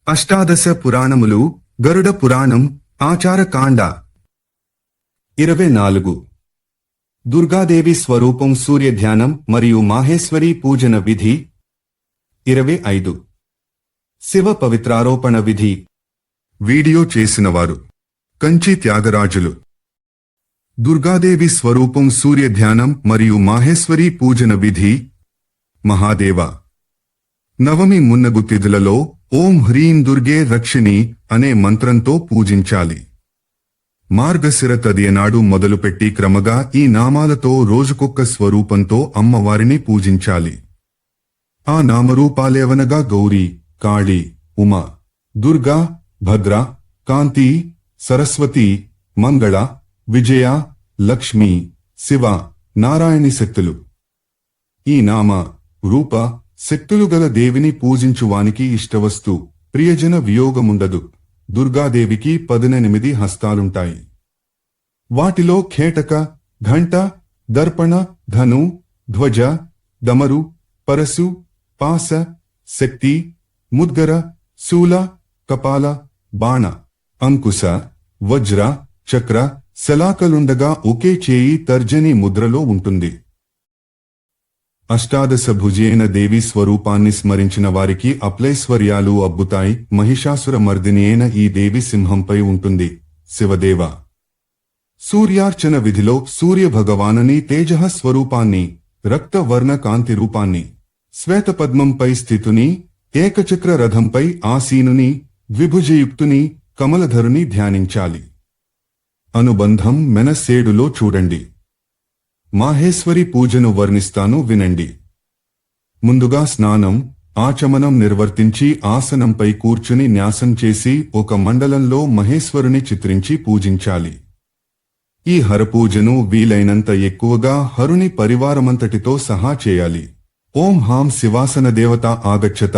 అష్టాదశ పురాణములు గరుడ పురాణం ఆచారకాండ 24 దుర్గాదేవి స్వరూపం సూర్య ధ్యానం మరియు మాహేశ్వరీ పూజన విధి 25 శివ పవిత్రారోపణ విధి. వీడియో చేసినవారు కంచి త్యాగరాజులు. దుర్గాదేవి స్వరూపం సూర్య ధ్యానం మరియు మాహేశ్వరీ పూజన విధి. మహాదేవ నవమి మున్నగు తిథులలో ఓం హ్రీం దుర్గే రక్షిణి అనే మంత్రంతో పూజించాలి. మార్గశిర తదియనాడు మొదలుపెట్టి క్రమగా ఈ నామాలతో రోజుకొక్క స్వరూపంతో అమ్మవారిని పూజించాలి. ఆ నామరూపాలేవనగా గౌరీ, కాళీ, ఉమ, దుర్గా, భద్ర, కాంతి, సరస్వతి, మంగళ, విజయ, లక్ష్మి, శివ, నారాయణి శక్తులు. ఈ నామ రూప శక్తులు గల దేవిని పూజించువానికి ఇష్టవస్తు ప్రియజన వియోగముండదు. దుర్గాదేవికి 18 హస్తాలుంటాయి. వాటిలో ఖేటక, ఘంట, దర్పణ, ధను, ధ్వజ, దమరు, పరసు, పాస, శక్తి, ముద్గర, శూల, కపాల, బాణ, అంకుశ, వజ్ర, చక్ర, శలాకలుండగా ఒకే చేయి తర్జని ముద్రలో ఉంటుంది. అష్టాదశ భుజేన దేవి స్వరూపాన్ని స్మరించిన వారికి అప్లైశ్వర్యాలు అబ్బుతాయి. మహిషాసుర మర్దినియైన ఈ దేవి సింహంపై ఉంటుంది. శివదేవ సూర్యార్చన విధిలో సూర్య భగవానని తేజః స్వరూపాన్ని, రక్తవర్ణ కాంతి రూపాన్ని, శ్వేతపద్మంపై స్థితుని, ఏకచక్ర రథంపై ఆసీనుని, ద్విభుజయుక్తుని, కమలధరుని ధ్యానించాలి. అనుబంధం మెనస్సేడులో చూడండి. మాహేశ్వరి పూజను వర్ణిస్తాను వినండి. ముందుగా స్నానం, ఆచమనం నిర్వర్తించి ఆసనంపై కూర్చుని న్యాసం చేసి ఒక మండలంలో మహేశ్వరుని చిత్రించి పూజించాలి. ఈ హరపూజను వీలైనంత ఎక్కువగా హరుని పరివారమంతటితో సహా చేయాలి. ఓం హాం శివాసన దేవత ఆగచ్చత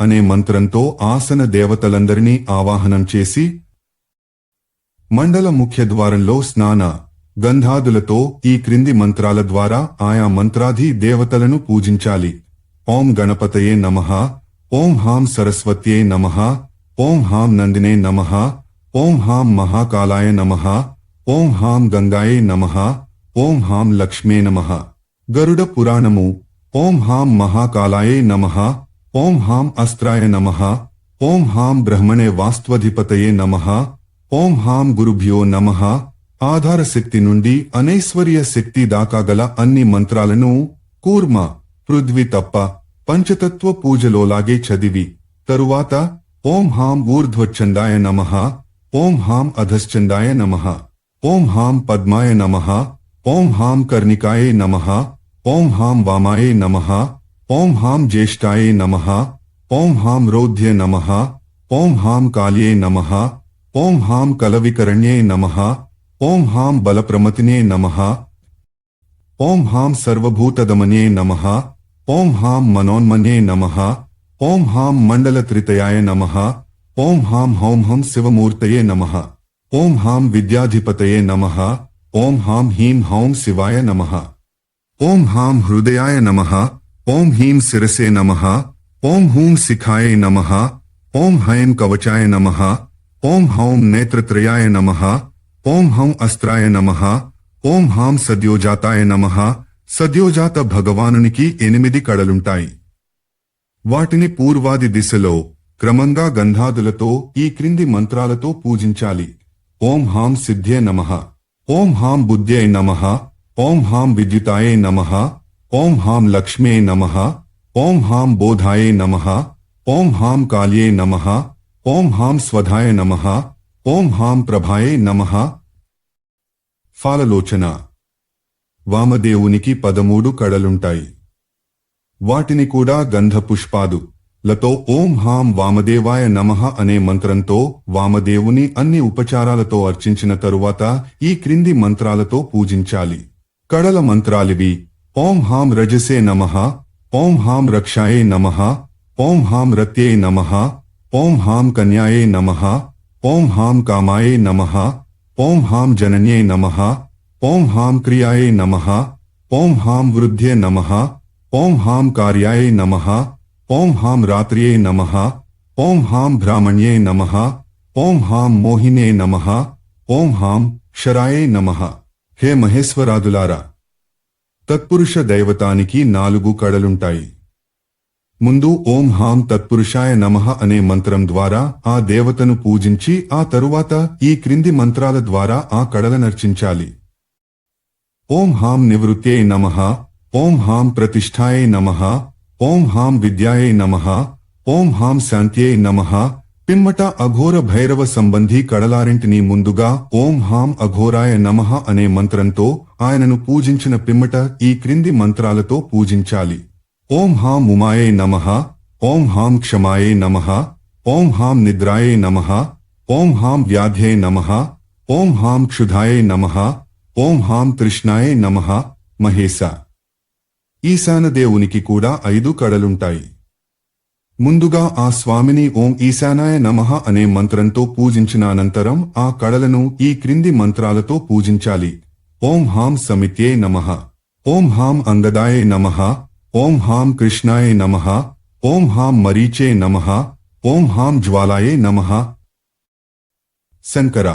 అనే మంత్రంతో ఆసన దేవతలందరినీ ఆవాహనం చేసి మండల ముఖ్యద్వారంలో స్నాన గంధాదులతో ఈ క్రింది మంత్రాల ద్వారా ఆయా మంత్రాధి దేవతలను పూజించాలి. ఓం గణపతయే నమః, ఓం హాం సరస్వత్యై నమః, ఓం హాం నందినే నమః, ఓం హాం మహాకాలాయ నమః, ఓం హాం గంగాయే నమః, ఓం హాం లక్ష్మే నమః. గరుడ పురాణము. ఓం హాం మహాకాలాయే నమః, ఓం హాం అస్త్రాయ నమః, ఓం హాం బ్రహ్మణే వాస్త్వధిపతయే నమః, ఓం హాం గురుభ్యో నమః. ఆధార శక్తి నుండి అనైశ్వర్య శక్తి దాకా గల అన్ని మంత్రాలను కూర్మ, పృథ్వీ తప్ప పంచతత్వ పూజలోలాగే చదివి తరువాత ఓం హాం ఊర్ధ్వచ్ఛందాయ నమః, ఓం హాం అధశ్చందాయ నమః, ఓం హాం పద్మాయ నమః, ఓం హాం కర్ణికాయే నమః, ఓం హాం వామాయే నమః, ఓం హాం జ్యేష్ఠాయే నమః, ఓం హాం రౌద్ధ్య నమః, ఓం హాం కాళ్యే నమః, ఓం హాం కలవికరణ్యే నమః, ఓం హాం బలప్రమతినే నమః, ఓం హాం సర్వభూతదమనే నమః, ఓం హాం మనోన్మనే నమః, ఓం హాం మండలత్రితయాయ నమః, ఓం హాం హౌం హం శివమూర్తయే నమః, ఓం హాం విద్యాధిపతయే నమః, ఓం హాం హీం హౌం శివాయ నమః, ఓం హాం హృదయాయ నమః, ఓం హీం శిరసే నమః, ఓం హూం శిఖాయ నమః, ఓం హైం కవచాయ నమః, ఓం హౌం నేత్రత్రయాయ నమః, ఓం హం అస్త్రాయ నమః, ఓం హాం సద్యోజాతాయ నమః. సద్యోజాత భగవానునికి 8 కడలుంటాయి. వాటిని పూర్వాది దిశలో క్రమంగా గంధాదులతో ఈ క్రింది మంత్రాలతో పూజించాలి. ఓం హాం సిద్ధ్యే నమః, ఓం హాం బుద్ధ్యై నమః, ఓం హాం విద్యుతాయే నమః, ఓం హాం లక్ష్మ్యే నమః, ఓం హాం బోధాయే నమః, ఓం హాం కాళ్యే నమః, ఓం హాం స్వధాయ నమః, ఓం హాం ప్రభాయే నమః. ఫాలలోచన. వామదేవునికి 13 కడలుంటాయి. వాటిని కూడా గంధ పుష్పాదు లతో ఓం హాం వామదేవాయ నమః అనే మంత్రంతో వామదేవుని అన్ని ఉపచారాలతో అర్చించిన తరువాత ఈ క్రింది మంత్రాలతో పూజించాలి. కడల మంత్రాలివి. ఓం హాం రజసే నమః, ఓం హాం రక్షాయే నమః, ఓం హాం రత్యే నమః, ఓం హాం కన్యాయే నమః, ఓం హాం కామాయే నమః, ఓం హాం జనన్యే నమః, ఓం హాం క్రియాయే నమః, ఓం హాం వృద్ధ్యే నమః, ఓం హాం కార్యాయ నమః, ఓం హాం రాత్రియే నమః, ఓం హాం బ్రాహ్మణ్యే నమః. ఓం హాం మోహినే నమః. ఓం హాం శరాయే నమః. హే మహేశ్వరాదులారా, తత్పురుష దైవతానికి 4 కడలుంటాయి. ముందు ఓం హాం తత్పురుషాయ నమః అనే మంత్రం ద్వారా ఆ దేవతను పూజించి ఆ తరువాత ఈ క్రింది మంత్రాల ద్వారా ఆ కడలనర్చించాలి. ఓం హాం నివృత్యై నమః. ఓం హాం ప్రతిష్ఠాయై నమః. ఓం హాం విద్యాయై నమః. ఓం హాం శాంత్యై నమః. పిమ్మట అఘోర భైరవ సంబంధీ కడలారింటిని ముందుగా ఓం హాం అఘోరాయ నమః అనే మంత్రంతో ఆయనను పూజించిన పిమ్మట ఈ క్రింది మంత్రాలతో పూజించాలి. ఓం హాం ఉమాయై నమః. ఓం హాం క్షమాయై నమః. ఓం హాం నిద్రాయై నమః. ఓం హాం వ్యాధ్యై నమః. ఓం హాం క్షుధాయై నమః. ఓం హాం తృష్ణాయై నమః. మహేశ. ఈశానదేవునికి కూడా 5 కడలుంటాయి. ముందుగా ఆ స్వామిని ఓం ఈశానాయ నమః అనే మంత్రంతో పూజించిన అనంతరం ఆ కడలను ఈ క్రింది మంత్రాలతో పూజించాలి. ఓం హాం సమిత్యై నమః. ఓం హాం అంగదాయ నమః. ఓం హాం కృష్ణాయ నమః. ఓం హాం మరీచే నమః. ఓం హాం జ్వాలాయే నమః. శంకర.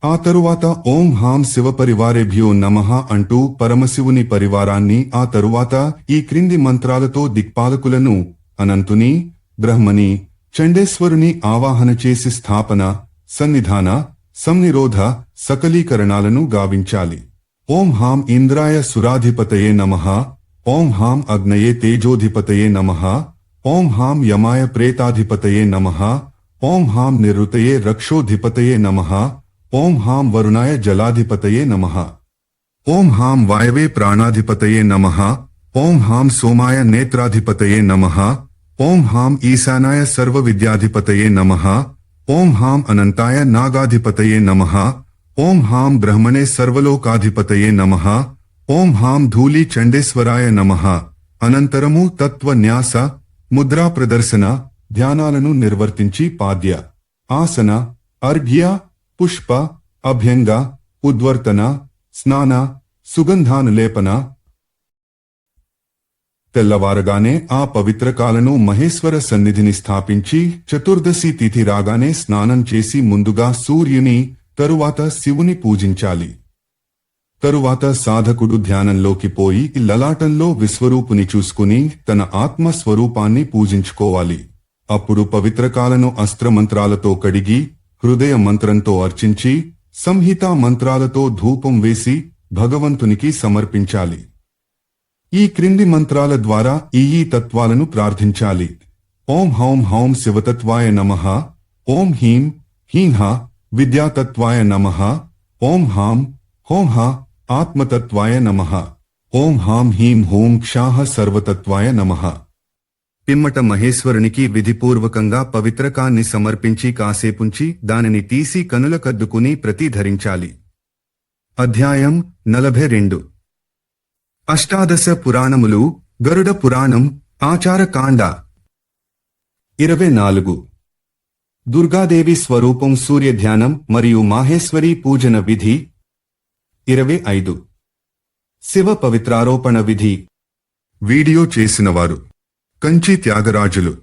ఆ తరువాత ఓం హాం శివపరివారేభ్యో నమః అంటూ పరమశివుని పరివారాన్ని ఆ తరువాత ఈ క్రింది మంత్రాలతో దిక్పాలకులను అనంతుని, బ్రహ్మని, చండేశ్వరుని ఆవాహన చేసి స్థాపన, సన్నిధాన, సంనిరోధ, సకలీకరణాలను గావించాలి. ఓం హాం ఇంద్రాయ సురాధిపతయే నమః. ఓం హాం అగ్నయే తేజోధిపతయే నమః. ఓం హాం యమాయ ప్రేతాధిపతయే నమః. ఓం హాం నిరుతయే రక్షోధిపతయే నమః. ఓం హాం వరుణాయ జలాధిపతయే నమః. ఓం హాం వాయవే ప్రాణాధిపతయే నమః. ఓం హాం సోమాయ నేత్రాధిపతయే నమః. ఓం హాం ఈశానాయ సర్వవిద్యాధిపతయే నమః. ఓం హాం అనంతాయ నాగాధిపతయే నమః. ఓం హాం బ్రహ్మణే సర్వలోకాధిపతయే నమః. ఓం హాం ధూళి చండేశ్వరాయ నమః. అనంతరము తత్వన్యాస, ముద్రా ప్రదర్శన, ధ్యానాలను నిర్వర్తించి పాద్య, ఆసన, అర్ఘ్య, పుష్ప, అభ్యంగ, ఉద్వర్తన, స్నాన, సుగంధానులేపన. తెల్లవారగానే ఆ పవిత్రకాలను మహేశ్వర సన్నిధిని స్థాపించి చతుర్దశి తిథి రాగానే స్నానం చేసి ముందుగా సూర్యుని, తరువాత శివుని పూజించాలి. తరువాత సాధకుడు ధ్యానంలోకి పోయి లలాటంలో విశ్వరూపుని చూసుకుని తన ఆత్మస్వరూపాన్ని పూజించుకోవాలి. అప్పుడు పవిత్రకాలను అస్త్రమంత్రాలతో కడిగి హృదయ మంత్రంతో అర్చించి సంహితా మంత్రాలతో ధూపం వేసి భగవంతునికి సమర్పించాలి. ఈ క్రింది మంత్రాల ద్వారా ఈ తత్వాలను ప్రార్థించాలి. ఓం హౌం హౌం శివతత్వాయ నమః. ఓం హీం హీం హ విద్యాతత్వాయ నమః. ఓం హాం హోం హ ఆత్మతత్వాయ నమః. ఓం హాం హీం హోం క్షాహ సర్వతత్వాయ నమః. పిమ్మట మహేశ్వరునికి విధిపూర్వకంగా పవిత్రకాన్ని సమర్పించి కాసేపుంచి దానిని తీసి కనులకద్దుకుని ప్రతిధరించాలి. అధ్యాయం 42. అష్టాదశ పురాణములు, గరుడ పురాణం, ఆచారకాండ. 24. దుర్గాదేవి స్వరూపం, సూర్యధ్యానం మరియు మాహేశ్వరీ పూజన విధి. 25. శివ పవిత్రారోపణ విధి. వీడియో చేసినవారు కంచి త్యాగరాజులు.